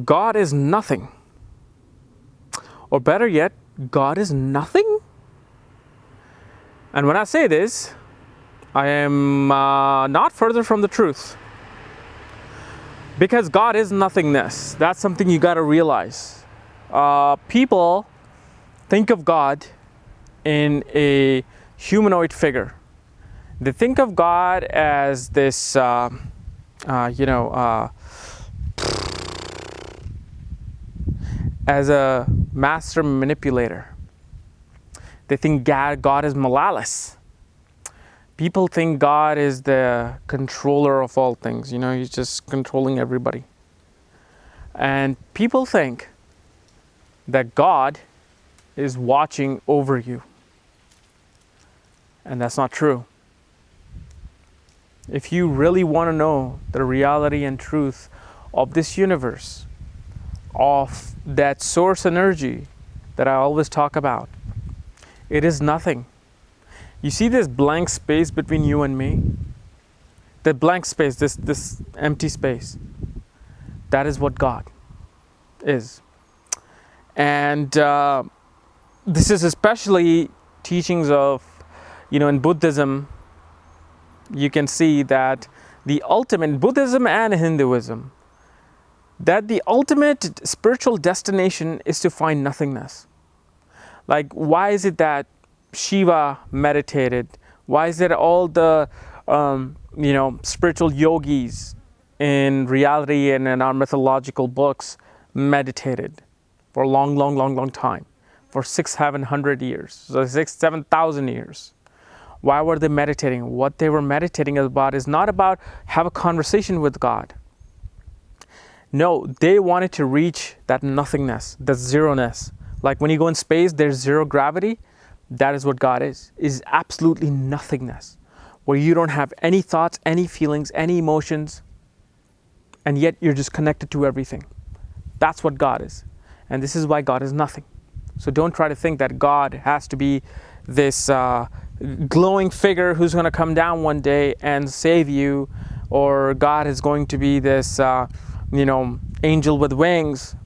God is nothing. Or better yet, God is nothing? And when I say this, I am not further from the truth. Because God is nothingness. That's something you got to realize. People think of God in a humanoid figure. They think of God as this, as a master manipulator. They think God is malice. People think God is the controller of all things. He's just controlling everybody. And people think that God is watching over you. And that's not true. If you really want to know the reality and truth of this universe, of that source energy that I always talk about, it is nothing. You see this blank space between you and me? The blank space, this empty space. That is what God is. And this is especially teachings of, in Buddhism, you can see that the ultimate, Buddhism and Hinduism, that the ultimate spiritual destination is to find nothingness. Like, why is it that Shiva meditated? Why is it all the, spiritual yogis in reality and in our mythological books meditated for a long time, for 600-700 years, so 6,000-7,000 years? Why were they meditating? What they were meditating about is not about have a conversation with God. No, they wanted to reach that nothingness, that zeroness. Like when you go in space, there's zero gravity. That is what God is absolutely nothingness, where you don't have any thoughts, any feelings, any emotions, and yet you're just connected to everything. That's what God is. And this is why God is nothing. So don't try to think that God has to be this glowing figure who's going to come down one day and save you, or God is going to be this, angel with wings,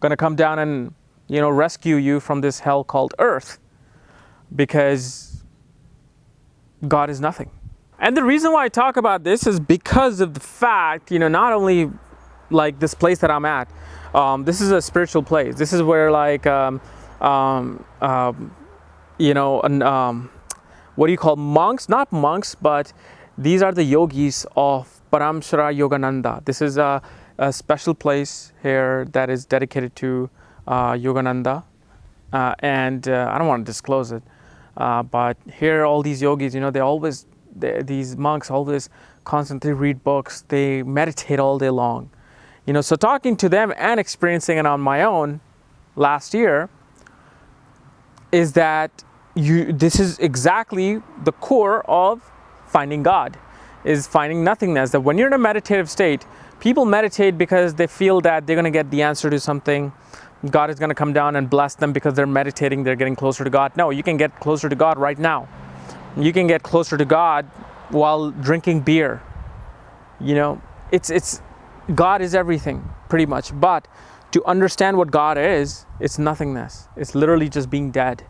going to come down and, rescue you from this hell called Earth. Because God is nothing. And the reason why I talk about this is because of the fact, not only like this place that I'm at, this is a spiritual place. This is where what do you call monks? Not monks, but these are the yogis of Paramshara Yogananda. This is a special place here that is dedicated to Yogananda. And I don't want to disclose it. But here, all these yogis, these monks always constantly read books. They meditate all day long. So talking to them and experiencing it on my own last year is that this is exactly the core of finding God, is finding nothingness. That when you're in a meditative state, people meditate because they feel that they're going to get the answer to something. God is going to come down and bless them because they're meditating, they're getting closer to God. No, you can get closer to God right now. You can get closer to God while drinking beer. It's God is everything, pretty much. But to understand what God is, it's nothingness. It's literally just being dead.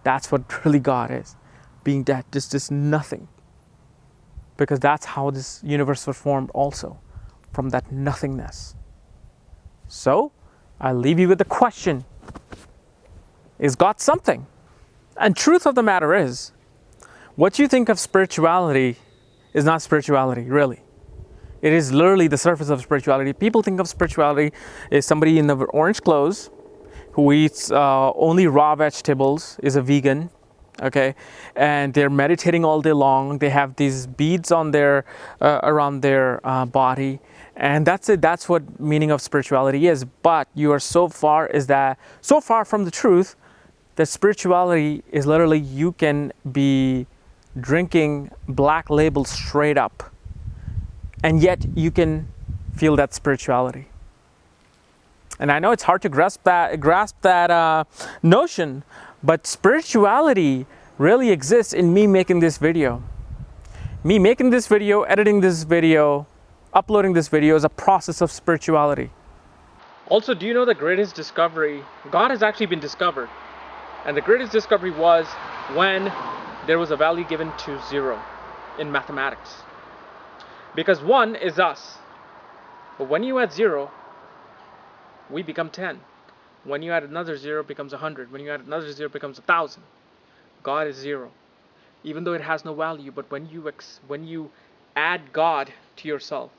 That's what really God is. Being dead, just nothing. Because that's how this universe was formed also, from that nothingness. So, I leave you with the question, is God something? And truth of the matter is, what you think of spirituality is not spirituality, really. It is literally the surface of spirituality. People think of spirituality as somebody in the orange clothes who eats only raw vegetables, is a vegan, okay? And they're meditating all day long. They have these beads on their around their body. And that's it. That's what meaning of spirituality is. But you are so far from the truth that spirituality is literally you can be drinking Black Label straight up, and yet you can feel that spirituality. And I know it's hard to grasp that notion, but spirituality really exists in me making this video. Me making this video, editing this video, uploading this video is a process of spirituality. Also, do you know the greatest discovery? God has actually been discovered. And the greatest discovery was when there was a value given to 0 in mathematics. Because 1 is us. But when you add 0, we become 10. When you add another 0, it becomes 100. When you add another 0, it becomes 1,000. God is 0. Even though it has no value, but when you add God to yourself,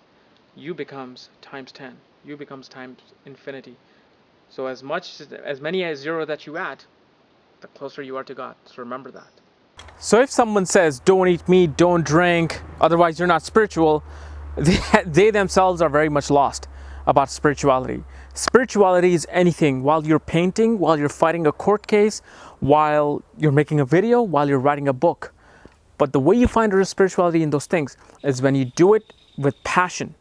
you becomes times 10. You becomes times infinity. So as many as 0 that you add, the closer you are to God. So remember that. So if someone says, don't eat meat, don't drink, otherwise you're not spiritual, they themselves are very much lost about spirituality. Spirituality is anything. While you're painting, while you're fighting a court case, while you're making a video, while you're writing a book. But the way you find real spirituality in those things is when you do it with passion.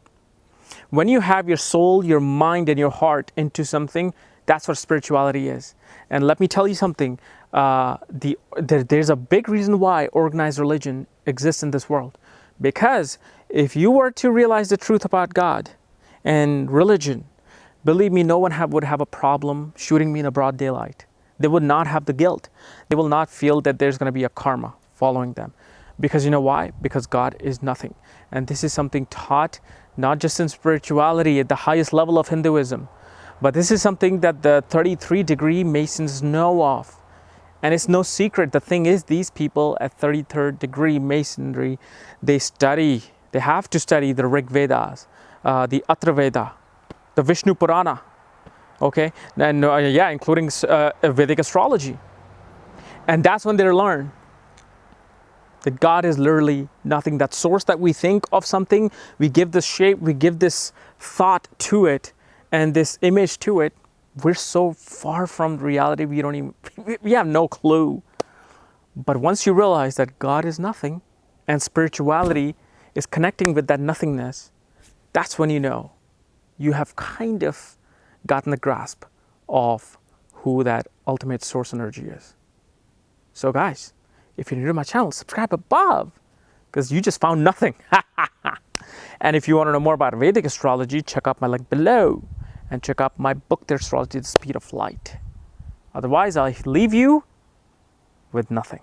When you have your soul, your mind, and your heart into something, that's what spirituality is. And let me tell you something. There's a big reason why organized religion exists in this world. Because if you were to realize the truth about God and religion, believe me, no one would have a problem shooting me in a broad daylight. They would not have the guilt. They will not feel that there's going to be a karma following them. Because you know why? Because God is nothing. And this is something taught not just in spirituality at the highest level of Hinduism, but this is something that the 33-degree Masons know of. And it's no secret. The thing is, these people at 33rd degree Masonry, they have to study the Rig Vedas, the Atra Veda, the Vishnu Purana, okay? And including Vedic astrology. And that's when they learn that God is literally nothing. That source that we think of something, we give this shape, we give this thought to it, and this image to it. We're so far from reality, we have no clue. But once you realize that God is nothing, and spirituality is connecting with that nothingness, that's when you know you have kind of gotten the grasp of who that ultimate source energy is. So guys, if you're new to my channel, subscribe above, because you just found nothing. And if you want to know more about Vedic astrology, check out my link below. And check out my book, The Astrology, The Speed of Light. Otherwise, I'll leave you with nothing.